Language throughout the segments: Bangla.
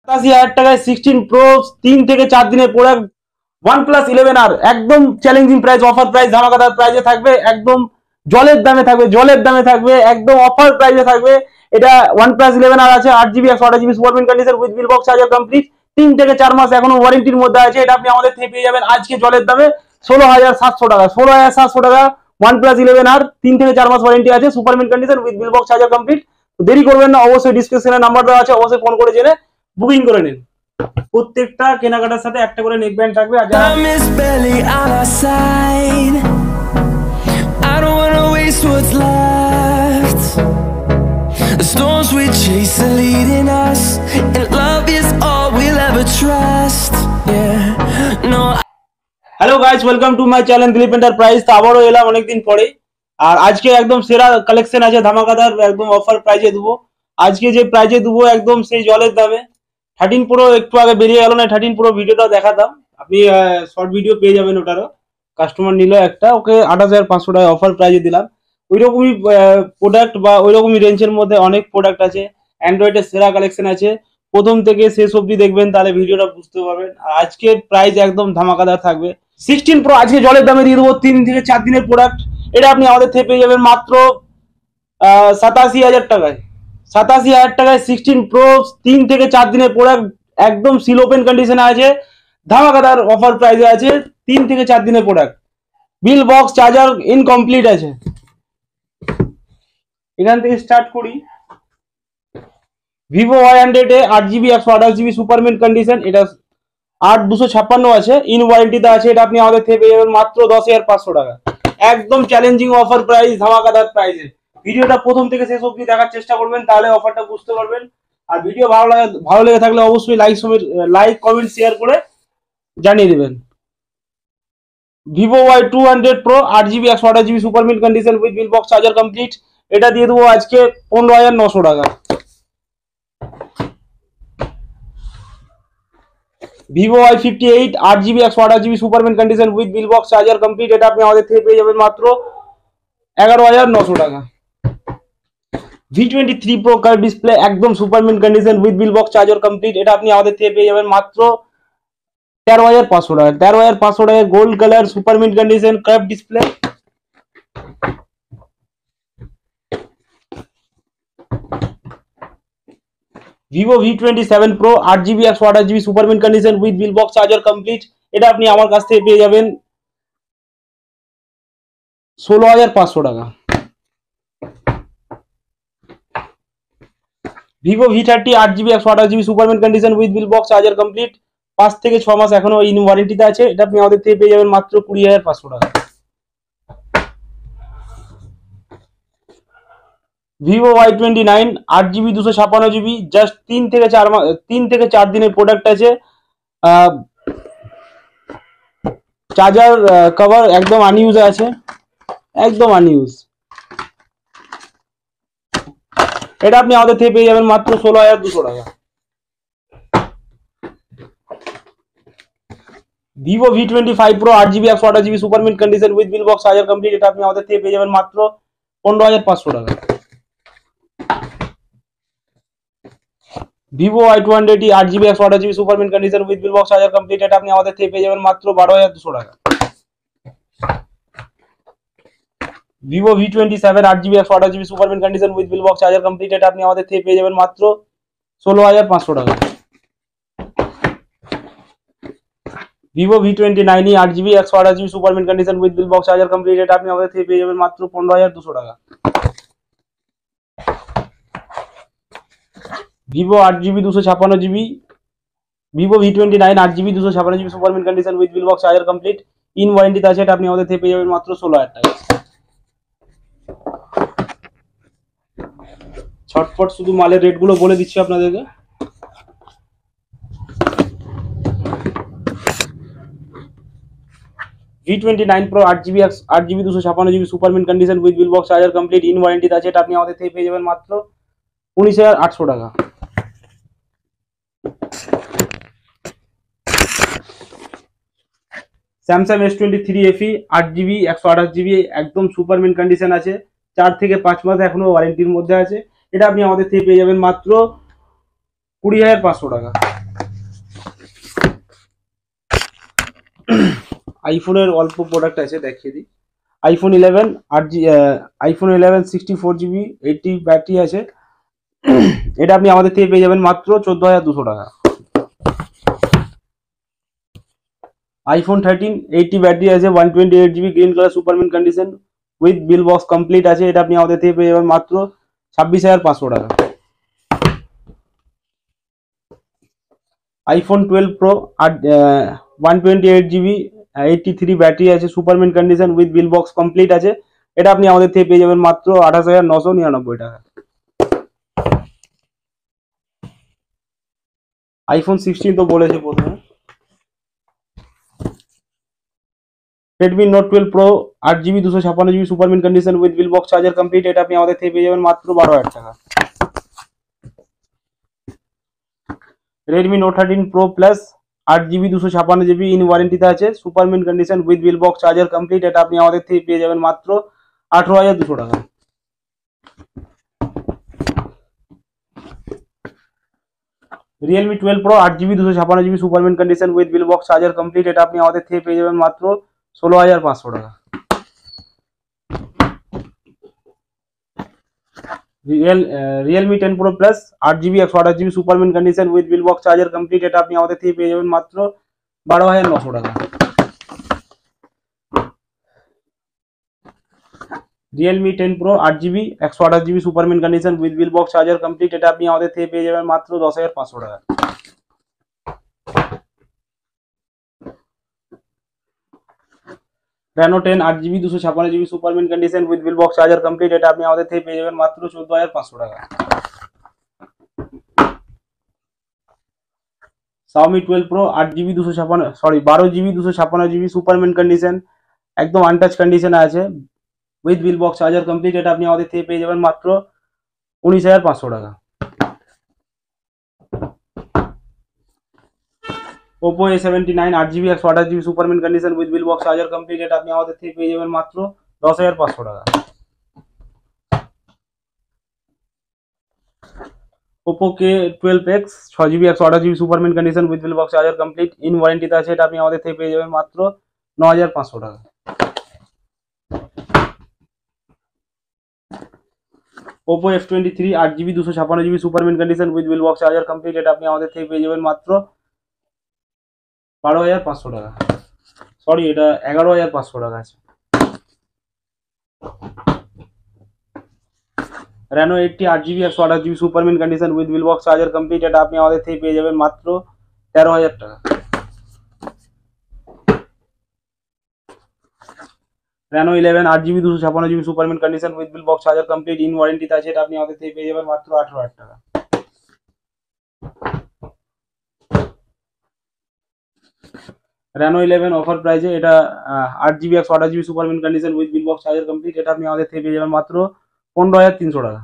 ৮৭,০০০ টাকায় 16 প্রো 3 থেকে 4 দিনের প্রোডাক্ট OnePlus 11R একদম চ্যালেঞ্জিং প্রাইস, অফার প্রাইস, ধামাকাদার প্রাইসে থাকবে, একদম জলের দামে থাকবে, একদম অফার প্রাইসে থাকবে। এটা OnePlus 11R আছে 8GB 128GB super mint condition with bill box charger complete, 3 থেকে 4 মাস এখনো ওয়ারেন্টির মধ্যে আছে। এটা আপনি আমাদের থেকে পেয়ে যাবেন আজকে জলের দামে 16,700 টাকা। 16,700 টাকা OnePlus 11R, 3 থেকে 4 মাস ওয়ারেন্টি আছে, super mint condition with bill box charger complete. দেরি করবেন না, অবশ্যই ডিসক্রিপশনে নাম্বার দেওয়া আছে, অবশ্যই ফোন করে জেনে বুকিং করে নিন। প্রত্যেকটা কেনাকাটার সাথে একটা করে নেক ব্যান্ড থাকবে। আর যারা the storms we chase are leading us, and love is all we'll ever trust. Yeah, no. Hello guys, welcome to my channel Dilip enterprise. তো আবারও এলাম অনেকদিন পরে, আর আজকে একদম সেরা কালেকশন আছে, ধামাকাদার একদম অফার প্রাইজে দেবো। আজকে যে প্রাইজে দেবো একদম সেই জলের দামে। 13 প্রো একটু আগে বেরিয়ে গেল না, 13 প্রো ভিডিওটা দেখাতাম, আপনি শর্ট ভিডিও পেয়ে যাবেন। ওটারও কাস্টমার নিল একটা, ওকে 28,500 টাকা অফার প্রাইজে দিলাম। ওইরকমই প্রোডাক্ট বা ওইরকমই রেঞ্জের মধ্যে অনেক প্রোডাক্ট আছে, অ্যান্ড্রয়েডের সেরা কালেকশন আছে। প্রথম থেকে শেষ অবধি দেখবেন, তাহলে ভিডিওটা বুঝতে পারবেন। আর আজকের প্রাইস একদম ধামাকাদার থাকবে। 16 প্রো আজকে জলের দামে দিয়ে দেবো, 3 থেকে 4 দিনের প্রোডাক্ট। এটা আপনি আমাদের থেকে পেয়ে যাবেন মাত্র 87,000 টাকায়। 87,000 টাকায় 16 প্রো 3 থেকে 4 দিনের প্রোডাক্ট, একদম সিল ওপেন কন্ডিশনে আছে, ধামাকাদার অফার প্রাইসে আছে। 3 থেকে 4 দিনের প্রোডাক্ট, বিল বক্স চার্জার ইনকমপ্লিট আছে। এখান থেকে স্টার্ট করি। ভিভো Y100 এ 8GB 128GB super mint condition, এটা 8256 আছে, ইন ওয়ারেন্টিতে আছে। এটা আপনি আমাদের থেকে পেয়ে যাবেন মাত্র 10,500 টাকা, একদম চ্যালেঞ্জিং অফার প্রাইস, ধামাকাদার প্রাইসে। ভিডিওটা প্রথম থেকে শেষ অবধি দেখার চেষ্টা করবেন, তাহলে অফারটা বুঝতে পারবেন। আর ভিডিও ভালো লেগে থাকলে অবশ্যই লাইক কমেন্ট শেয়ার করে জানিয়ে দেবেন। Vivo Y200 Pro 8GB 128GB super mint condition with bill box charger complete, এটা দিয়ে দেবো আজকে 15,900 টাকা। Vivo Y58 8GB 128GB super mint condition with bill box charger complete, এটা আপনি আমাদের থেকে পেয়ে যাবেন মাত্র 11,900 টাকা। V23 Pro কার্ভ ডিসপ্লে একদম super mint condition with bill box charger complete, এটা আপনি আমাদের থেকে পেয়ে যাবেন মাত্র 13,500 টাকা। 13,500 টাকা gold colour super mint condition curve display. Vivo V27 Pro 8GB 128GB super mint condition with bill box charger complete, এটা আপনি আমার কাছ থেকে পেয়ে যাবেন 16,500 টাকা। Vivo V30 8GB 128GB super mint condition with bill box charger complete, 5 থেকে 6 মাস এখনো ইন ওয়ারেন্টিতে আছে। এটা আপনি আমাদের থেকে পেয়ে যাবেন মাত্র 20,500 টাকা। Vivo Y29 8GB 256GB, just 3 থেকে 4 দিনের প্রোডাক্ট আছে। চার্জার কভার একদম আনইউজ আছে, একদম আনইউজ। এটা আপনি আমাদের থেকে পেয়ে যাবেন মাত্র 16,200 টাকা। Vivo V25 Pro 8GB 128GB super mint condition with bill box charger complete, এটা আপনি আমাদের থেকে পেয়ে যাবেন মাত্র 15,500 টাকা। Vivo Y200 8GB 128GB super mint condition with bill box charger complete, এটা আপনি আমাদের থেকে পেয়ে যাবেন মাত্র 12,200 টাকা। Vivo V27 8GB 128GB super mint condition with bill box charger complete, এটা আপনি আমাদের থেকে পেয়ে যাবেন মাত্র 16,500 টাকা। Vivo V29 8GB 128GB super mint condition with bill box charger complete, এটা আপনি আমাদের থেকে পেয়ে যাবেন মাত্র 15,200 টাকা। Vivo 8GB 256GB, Vivo V29 8GB 256GB super mint condition with bill box charger complete, in ওয়ারেন্টিতে আছে। এটা আপনি আমাদের থেকে পেয়ে যাবেন মাত্র 16,000 টাকা। ছটফট শুধু মালের রেট গুলো বলে দিচ্ছি আপনাদেরকে। V29 Pro 8GB 256GB super mint condition with bill box charger complete, in ওয়ারেন্টিতে আছে। এটা আপনি আমাদের থেকে পেয়ে যাবেন মাত্র 19,800 টাকা। Samsung S23 FE 8GB 128GB একদম সুপার মিন্ট কন্ডিশন আছে, 4 থেকে 5 মাস এখনো ওয়ারেন্টির মধ্যে আছে। এটা আপনি আমাদের থেকে পেয়ে যাবেন মাত্র 20,500 টাকা। আইফোনের অল্প প্রোডাক্ট আছে, দেখিয়ে দিই। আইফোন 11 8 আইফোন 11 64 GB 80 ব্যাটারি আছে। এটা আপনি আমাদের থেকে পেয়ে যাবেন মাত্র 14,200 টাকা। আইফোন 13 80 ব্যাটারি আছে, 128 GB green colour সুপারমিন condition with bill box complete আছে। এটা আপনি আমাদের থেকে পেয়ে যাবেন মাত্র 26,500 টাকা। আইফোন 12 প্রো 128 GB 83 ব্যাটারি আছে, super mint condition with bill box complete আছে। এটা আপনি আমাদের থেকে পেয়ে যাবেন মাত্র 28,999 টাকা। আইফোন 16 তো বলেছে প্রথমে। Redmi note 12 pro 8 GB 256 GB super mint condition with bill box charger complete. এটা আপনি আমাদের থেকে পেয়ে যাবেন মাত্র 12,000 টাকা। Redmi note 13 pro plus 8 GB 256 GB in ওয়ারেন্টিতে আছে, super mint condition with bill box charger complete. এটা আপনি আমাদের থেকে পেয়ে যাবেন মাত্র 18,200 টাকা। Realme 12 pro 8 GB 256 GB super mint condition with bill box charger complete. এটা আপনি আমাদের থেকে পেয়ে যাবেন মাত্র 16,500 টাকা। Realme 10 pro plus 8 GB 128 GB super mint condition with bill box charger complete. এটা আপনি আমাদের থেকে পেয়ে যাবেন মাত্র 12,900 টাকা। Realme 10 pro 8 GB 128 GB super mint condition with bill box charger complete. এটা আপনি আমাদের থেকে পেয়ে যাবেন মাত্র 10,500 টাকা। Reno 10 8 GB 256 GB super mint condition with bill box charger complete. এটা আপনি আমাদের থেকে পেয়ে যাবেন মাত্র 14,500 টাকা। Xiaomi 12 Pro 8 GB 12 GB 256 GB super mint condition, একদম আনটাচ কন্ডিশনে আছে with bill box charger complete. এটা আপনি আমাদের থেকে পেয়ে যাবেন মাত্র 19,500 টাকা। Oppo A79 8 GB 128 GB super mint condition with bill box charger complete. এটা আপনি আমাদের থেকে পেয়ে যাবেন মাত্র 10,500 টাকা। Oppo K12X 6 GB 128 GB super mint condition with bill box charger complete in ওয়ারেন্টিতে আছে। এটা আপনি আমাদের থেকে পেয়ে যাবেন মাত্র 9,500 টাকা। Oppo F23 8 GB 256 GB super mint condition with bill box charger complete. এটা আপনি আমাদের থেকে পেয়ে যাবেন মাত্র 12,500 টাকা। সরি, এটা 11,500 টাকা আছে। Reno 80 8 GB 128 GB super mint condition with bill box charger complete. এটা আপনি আমাদের থেকে পেয়ে যাবেন মাত্র 13,000 টাকা। Reno 11 8 GB 256 GB super mint condition with bill box charger complete in ওয়ারেন্টিতে আছে। এটা আপনি আমাদের থেকে পেয়ে যাবেন মাত্র 18,000 টাকা। Reno 11 অফার প্রাইসে, এটা 8 GB 128 GB super mint condition with bill box charger complete. এটা আপনি আমাদের থেকে পেয়ে যাবেন মাত্র 15,300 টাকা।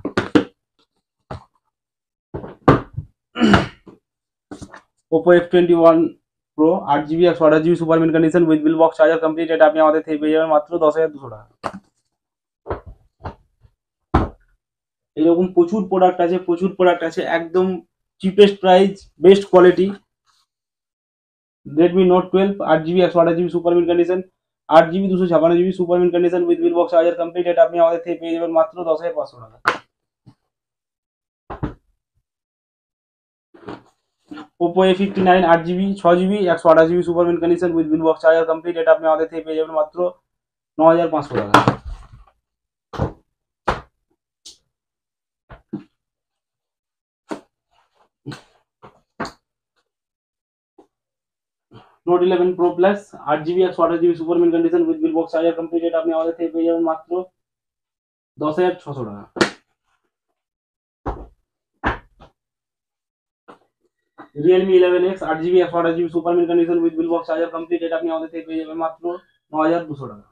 Oppo F21 Pro 8 GB 128 GB super mint condition with bill box charger complete. এটা আপনি আমাদের থেকে পেয়ে যাবেন মাত্র 10,200 টাকা। এরকম প্রচুর প্রোডাক্ট আছে একদম cheapest price, best quality. Redmi Note 12 8 GB 128 GB super mint condition 8 GB 256 GB super mint condition with bill box charger complete. এটা আপনি আমাদের থেকে পেয়ে যাবেন মাত্র 10,500 টাকা। Oppo A59 8 GB 6 GB 128 GB super mint condition with bill box charger complete. এটা আপনি আমাদের থেকে পেয়ে যাবেন মাত্র 9,500 টাকা। Note 11 Pro Plus 8 GB 128 GB super mint condition with bill box charger complete. এটা আপনি আমাদের থেকে পেয়ে যাবেন মাত্র 10,600 টাকা। Realme 11X 8 GB 128 GB super mint condition with bill box charger complete. এটা আপনি আমাদের থেকে পেয়ে যাবেন মাত্র 9,200 টাকা।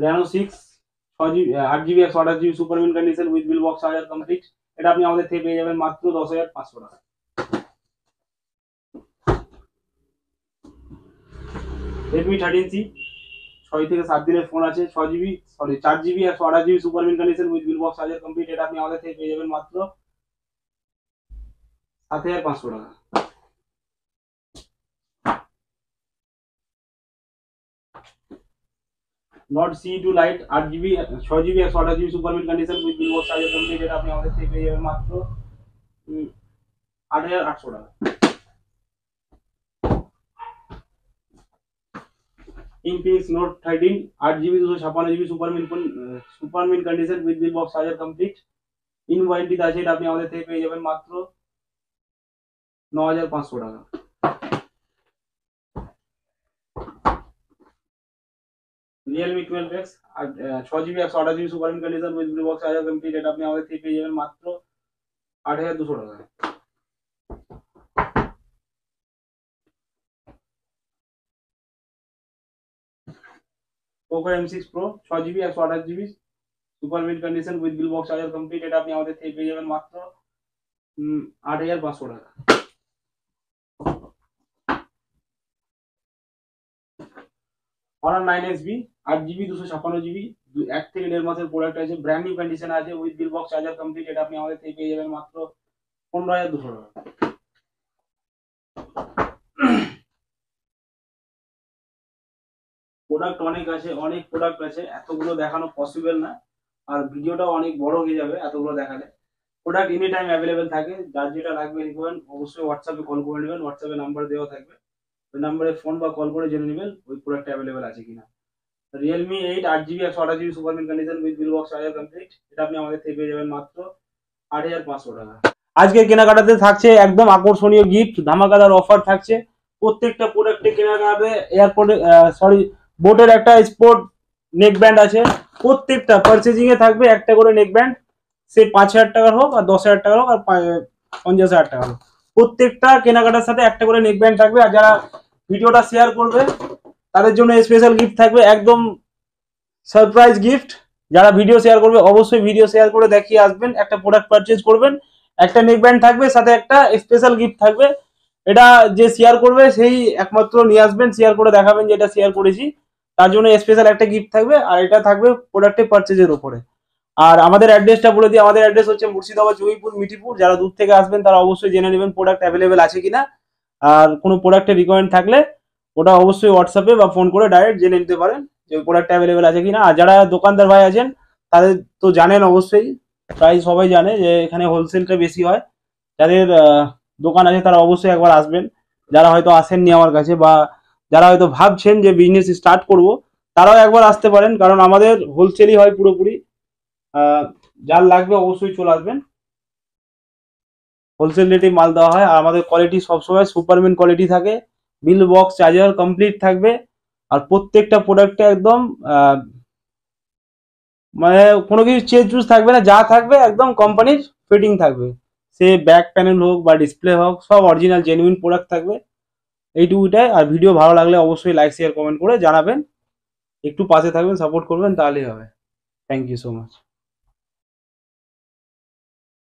Reno 6 8 GB 128 GB super mint condition with bill box charger complete. এটা আপনি আমাদের থেকে পেয়ে যাবেন মাত্র 10,500 টাকা। Redmi 13C 6 থেকে 7 দিনের ফোন আছে, 4 GB 128 GB super mint condition with bill box charger complete. এটা আপনি আমাদের থেকে পেয়ে যাবেন মাত্র 7,500 টাকা। Note C2 lite 8GB 6GB 128GB super mint condition with bill box charger complete, এটা আপনি আমাদের থেকে পেয়ে যাবেন মাত্র 8,800 টাকা। Infinix Note 13 8GB 256GB super mint condition with bill box charger complete, in ওয়ারেন্টিতে আছে, এটা আপনি আমাদের থেকে পেয়ে যাবেন মাত্র 9,500 টাকা। Realme 12X 6GB 128GB super mint condition with bill box charger complete, এটা আপনি আমাদের থেকে পেয়ে যাবেন মাত্র 8,200 টাকা। Poco M6 Pro 6GB 128GB super mint condition with bill box charger complete, এটা আপনি আমাদের থেকে পেয়ে যাবেন মাত্র 8,500 টাকা। Honor 9SB 8GB 256GB 1 থেকে 1.5 মাসের প্রোডাক্ট আছে, ব্র্যান্ড নিউ কন্ডিশন আছে with bill box charger complete, এটা আপনি আমাদের থেকে পেয়ে যাবেন মাত্র 15,200 টাকা। প্রোডাক্ট অনেক প্রোডাক্ট আছে, এতগুলো দেখানো পসিবল না, আর ভিডিওটাও অনেক বড় হয়ে যাবে এতগুলো দেখালে। প্রোডাক্ট এনি টাইম অ্যাভেলেবেল থাকে, যার যেটা লাগবে রিকোয়ারমেন্ট অবশ্যই হোয়াটসঅ্যাপে কল করে নেবেন, হোয়াটসঅ্যাপে নাম্বার দেওয়া থাকবে, ওই নাম্বারে ফোন বা কল করে জেনে নেবেন ওই প্রোডাক্ট অ্যাভেলেবেল আছে কিনা। Realme 8 8GB 128GB super mint condition with bill box charger complete, এটা আপনি আমাদের থেকে পেয়ে যাবেন মাত্র 8,500 টাকা। আজকে কেনাকাটাতে থাকছে একদম আকর্ষণীয় গিফট, ধামাকাদার অফার থাকছে। প্রত্যেকটা প্রোডাক্টে কেনাকাটাতে এয়ারপোর্টে বোটের একটা স্পোর্ট নেক ব্যান্ড আছে, প্রত্যেকটা পারচেজিং এ থাকবে একটা করে নেক ব্যান্ড, সে 5,000 টাকার হোক আর 10,000 টাকার হোক আর 50,000 টাকার হোক, প্রত্যেকটা কেনাকাটার সাথে একটা করে নেক ব্যান্ড থাকবে। আর যারা ভিডিওটা শেয়ার করবে তাদের জন্য স্পেশাল গিফট থাকবে, একদম সারপ্রাইজ গিফট। যারা ভিডিও শেয়ার করবে অবশ্যই ভিডিও শেয়ার করে দেখিয়ে আসবেন, একটা প্রোডাক্ট পারচেজ করবেন, একটা নেক ব্যান্ড থাকবে, সাথে একটা স্পেশাল গিফট থাকবে। এটা যে শেয়ার করবে সেই একমাত্র নিয়ে আসবেন, শেয়ার করে দেখাবেন যে এটা শেয়ার করেছি, তার জন্য স্পেশাল একটা গিফট থাকবে, আর এটা থাকবে প্রোডাক্টের পারচেজের উপরে। আর আমাদের অ্যাড্রেসটা বলে দিই, আমাদের অ্যাড্রেস হচ্ছে মুর্শিদাবাদ জয়ীপুর মিঠিপুর। যারা দূর থেকে আসবেন তারা অবশ্যই জেনে নেবেন প্রোডাক্ট অ্যাভেলেবেল আছে কিনা, আর কোনো প্রোডাক্টের রিকোয়ারমেন্ট থাকলে ওটা অবশ্যই হোয়াটসঅ্যাপে বা ফোন করে ডাইরেক্ট জেনে নিতে পারেন যে প্রোডাক্ট অ্যাভেলেবেল আছে কিনা। আর যারা দোকানদার ভাই আছেন তাদের তো জানেন অবশ্যই, প্রায় সবাই জানে যে এখানে হোলসেলটা বেশি হয়। যাদের দোকান আছে তারা অবশ্যই একবার আসবেন, যারা হয়তো আসেননি আমার কাছে বা যারা হয়তো ভাবছেন যে বিজনেস স্টার্ট করব, তারাও একবার আসতে পারেন, কারণ আমাদের হোলসেলই হয় পুরোপুরি। যার লাগবে অবশ্যই চলে আসবেন, হোলসেল রেটে মাল দেওয়া হয়। আর আমাদের কোয়ালিটি সবসময় সুপারম্যান কোয়ালিটি থাকে, বিল বক্স চার্জার কমপ্লিট থাকবে, আর প্রত্যেকটা প্রোডাক্টে একদম মানে কোনো কিছু চেঞ্জ চুজ থাকবে না, যা থাকবে একদম কোম্পানির ফিটিং থাকবে, সে ব্যাক প্যানেল হোক বা ডিসপ্লে হোক সব অরিজিনাল জেনুইন প্রোডাক্ট থাকবে। এইটুকুটাই। আর ভিডিও ভালো লাগলে অবশ্যই লাইক শেয়ার কমেন্ট করে জানাবেন, একটু পাশে থাকবেন, সাপোর্ট করবেন, তাহলেই হবে। Thank you so much.